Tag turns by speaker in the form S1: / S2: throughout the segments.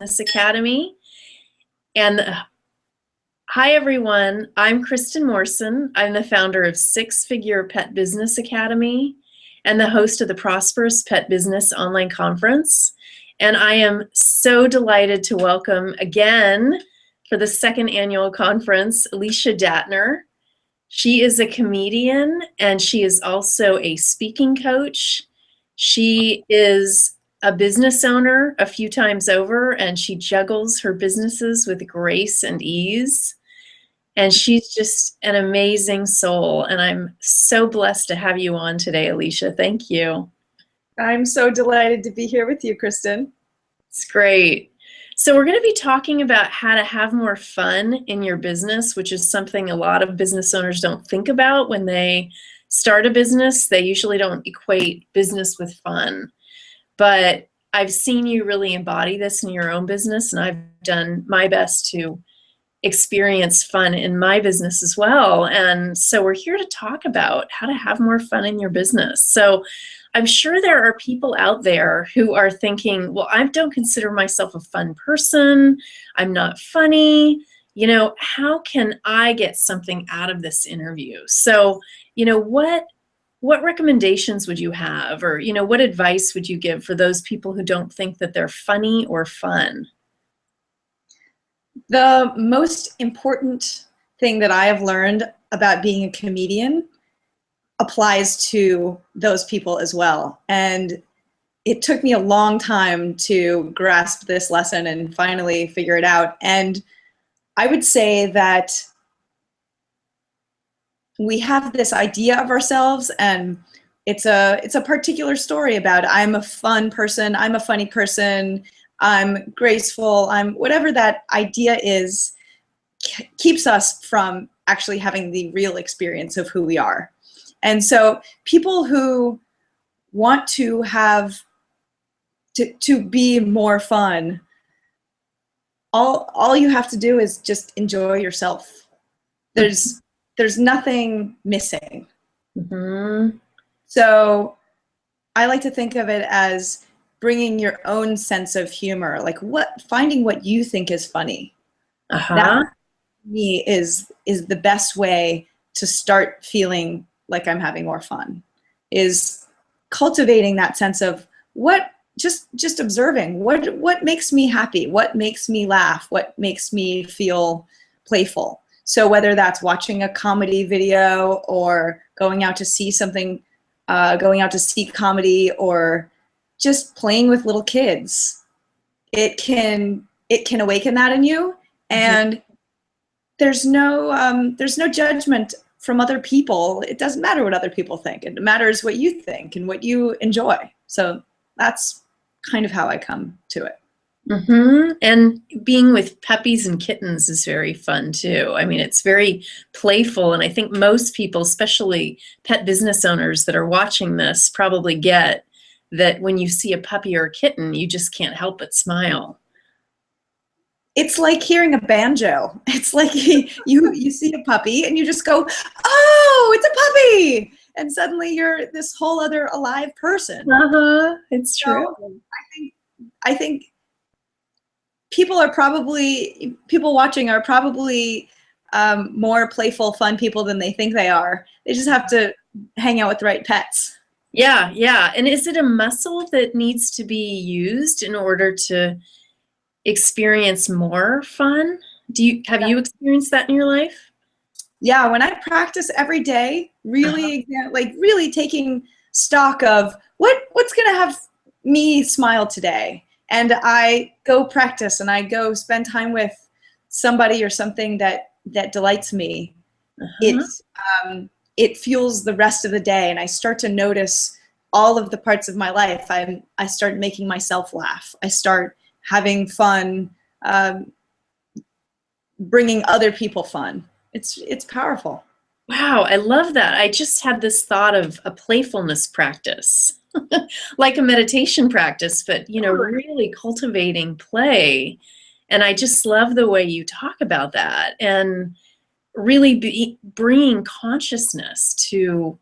S1: Business Academy. And hi, everyone. I'm Kristen Morrison. I'm the founder of Six Figure Pet Business Academy and the host of the Prosperous Pet Business Online Conference. And I am so delighted to welcome again for the second annual conference, Alicia Dattner. She is a comedian and she is also a speaking coach. She is a business owner a few times over, and she juggles her businesses with grace and ease. And she's just an amazing soul. And I'm so blessed to have you on today, Alicia. Thank you.
S2: I'm so delighted to be here with you, Kristen.
S1: It's great. So we're going to be talking about how to have more fun in your business, which is something a lot of business owners don't think about when they start a business. They usually don't equate business with fun. But I've seen you really embody this in your own business, and I've done my best to experience fun in my business as well. And so we're here to talk about how to have more fun in your business. So I'm sure there are people out there who are thinking, well, I don't consider myself a fun person. I'm not funny. You know, how can I get something out of this interview? So, you know, what recommendations would you have, or, you know, what advice would you give for those people who don't think that they're funny or fun?
S2: The most important thing that I have learned about being a comedian applies to those people as well. And it took me a long time to grasp this lesson and finally figure it out. And I would say that we have this idea of ourselves, and it's a particular story about I'm a fun person, I'm a funny person, I'm graceful, I'm whatever that idea is, keeps us from actually having the real experience of who we are. And so people who want to have to be more fun, all you have to do is just enjoy yourself. There's nothing missing.
S1: Mm-hmm.
S2: So I like to think of it as bringing your own sense of humor, like finding what you think is funny.
S1: Uh-huh.
S2: That, to me, is the best way to start feeling like I'm having more fun, is cultivating that sense of just observing what makes me happy, what makes me laugh, what makes me feel playful. So whether that's watching a comedy video or going out to see something, going out to see comedy, or just playing with little kids, it can awaken that in you. And there's no judgment from other people. It doesn't matter what other people think. It matters what you think and what you enjoy. So that's kind of how I come to it.
S1: Mm-hmm. And being with puppies and kittens is very fun too. I mean, it's very playful, and I think most people, especially pet business owners that are watching this, probably get that when you see a puppy or a kitten, you just can't help but smile.
S2: It's like hearing a banjo. It's like you see a puppy and you just go, oh, it's a puppy, and suddenly you're this whole other alive person.
S1: Uh-huh. It's true.
S2: So I think people watching are probably more playful, fun people than they think they are. They just have to hang out with the right pets.
S1: Yeah, yeah. And is it a muscle that needs to be used in order to experience more fun? Have you experienced that in your life?
S2: Yeah, when I practice every day, really really taking stock of what's gonna have me smile today. And I go practice and I go spend time with somebody or something that delights me. It fuels the rest of the day, and I start to notice all of the parts of my life. I start making myself laugh. I start having fun, bringing other people fun. It's powerful.
S1: Wow, I love that. I just had this thought of a playfulness practice, like a meditation practice, but, you know, really cultivating play. And I just love the way you talk about that, and really bringing consciousness to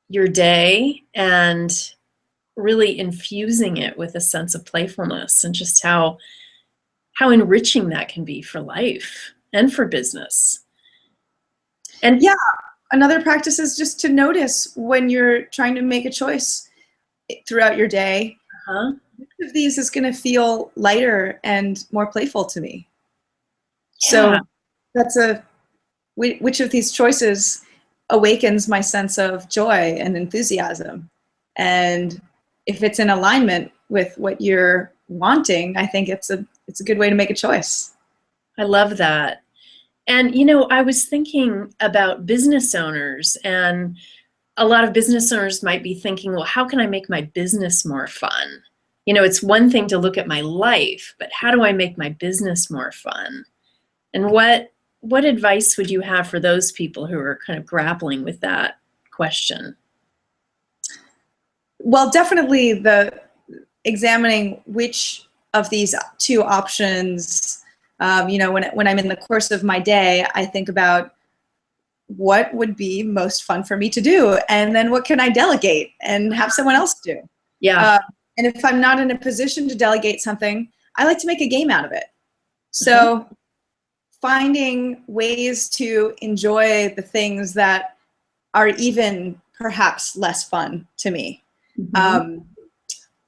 S1: your day and really infusing it with a sense of playfulness, and just how how enriching that can be for life and for business. And
S2: yeah, another practice is just to notice when you're trying to make a choice throughout your day, which of these is going to feel lighter and more playful to me.
S1: yeah,
S2: So that's which of these choices awakens my sense of joy and enthusiasm. And if it's in alignment with what you're wanting, I think it's a good way to make a choice.
S1: I love that. And, I was thinking about business owners, and a lot of business owners might be thinking, well, how can I make my business more fun? It's one thing to look at my life, but how do I make my business more fun? And what advice would you have for those people who are kind of grappling with that question?
S2: Well, definitely the examining which of these two options, when I'm in the course of my day, I think about what would be most fun for me to do, and then what can I delegate and have someone else do.
S1: Yeah.
S2: And if I'm not in a position to delegate something, I like to make a game out of it. So finding ways to enjoy the things that are even perhaps less fun to me.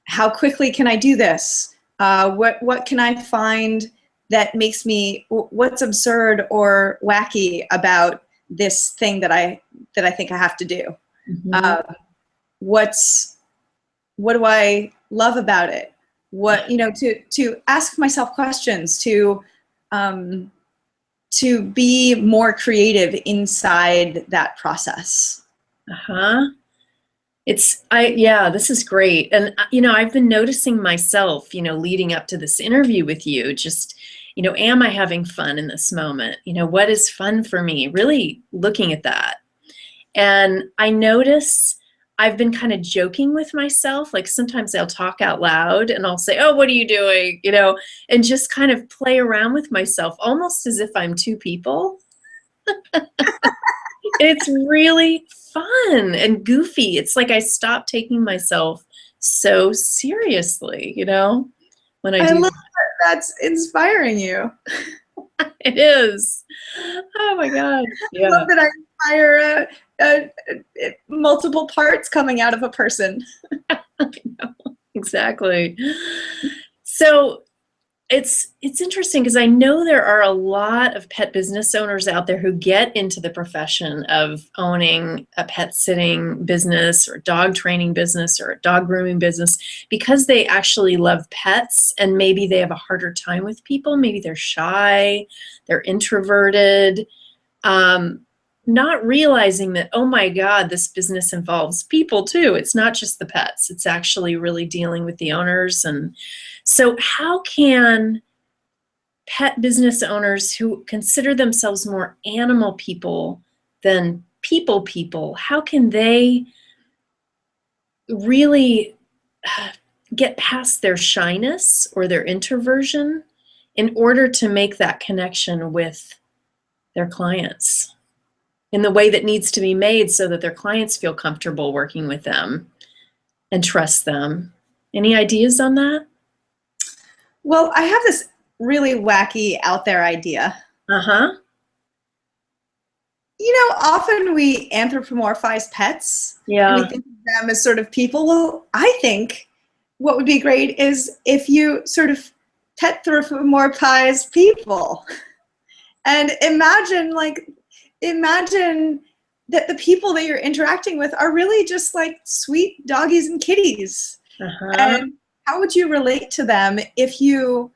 S2: How quickly can I do this? What can I find that makes me, what's absurd or wacky about this thing that I think I have to do? What do I love about it? What, to ask myself questions, to be more creative inside that process.
S1: This is great. And, I've been noticing myself, leading up to this interview with you, just, am I having fun in this moment? What is fun for me? Really looking at that. And I notice I've been kind of joking with myself. Like sometimes I'll talk out loud and I'll say, oh, what are you doing? And just kind of play around with myself, almost as if I'm two people. It's really fun and goofy. It's like I stop taking myself so seriously, when I
S2: I
S1: do
S2: love that. That's inspiring you.
S1: that. It is. Oh my God.
S2: I love that I inspire multiple parts coming out of a person.
S1: I know. Exactly. So it's interesting because I know there are a lot of pet business owners out there who get into the profession of owning a pet sitting business or dog training business or a dog grooming business because they actually love pets, and maybe they have a harder time with people. Maybe they're shy, they're introverted, not realizing that, oh my God, this business involves people too. It's not just the pets. It's actually really dealing with the owners. And so how can pet business owners who consider themselves more animal people than people, how can they really get past their shyness or their introversion in order to make that connection with their clients in the way that needs to be made so that their clients feel comfortable working with them and trust them? Any ideas on that?
S2: Well, I have this really wacky out there idea. Often we anthropomorphize pets and we
S1: Yeah.
S2: think of them as sort of people. Well, I think what would be great is if you sort of anthropomorphize people and imagine that the people that you're interacting with are really just like sweet doggies and kitties. And how would you relate to them if you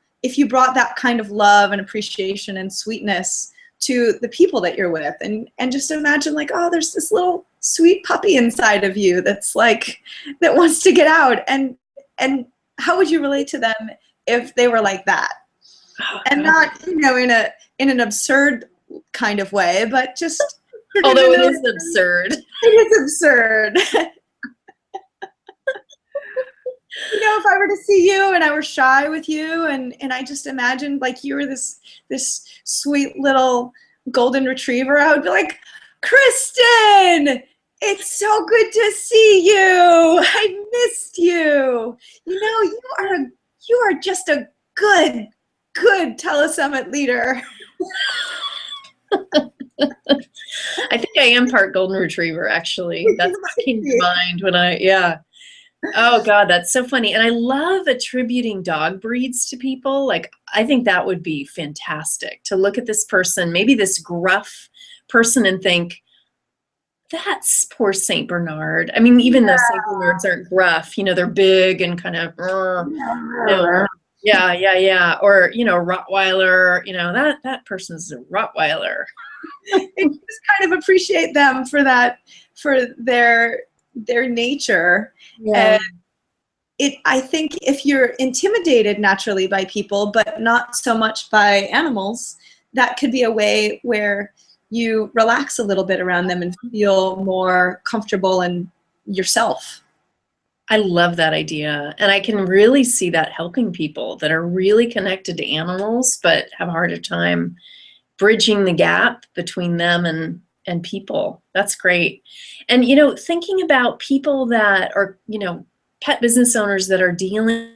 S2: brought that kind of love and appreciation and sweetness to the people that you're with? And just imagine like, oh, there's this little sweet puppy inside of you that's like, that wants to get out. And how would you relate to them if they were like that? And not, in an absurd kind of way, but just
S1: although it is absurd.
S2: It is absurd. If I were to see you and I were shy with you and I just imagined like you were this sweet little golden retriever, I would be like, Kristen, it's so good to see you. I missed you. You are just a good good telesummit leader.
S1: I think I am part golden retriever, actually. That's what came to mind when yeah. Oh God, that's so funny. And I love attributing dog breeds to people. Like, I think that would be fantastic to look at this person, maybe this gruff person, and think, that's poor Saint Bernard. I mean, even though Saint Bernards aren't gruff, they're big and kind of, yeah, yeah, yeah. Or, Rottweiler, that person's a Rottweiler.
S2: And just kind of appreciate them for that, for their nature.
S1: Yeah.
S2: And I think if you're intimidated naturally by people, but not so much by animals, that could be a way where you relax a little bit around them and feel more comfortable in yourself.
S1: I love that idea. And I can really see that helping people that are really connected to animals, but have a harder time bridging the gap between them and people. That's great. And, thinking about people that are, pet business owners that are dealing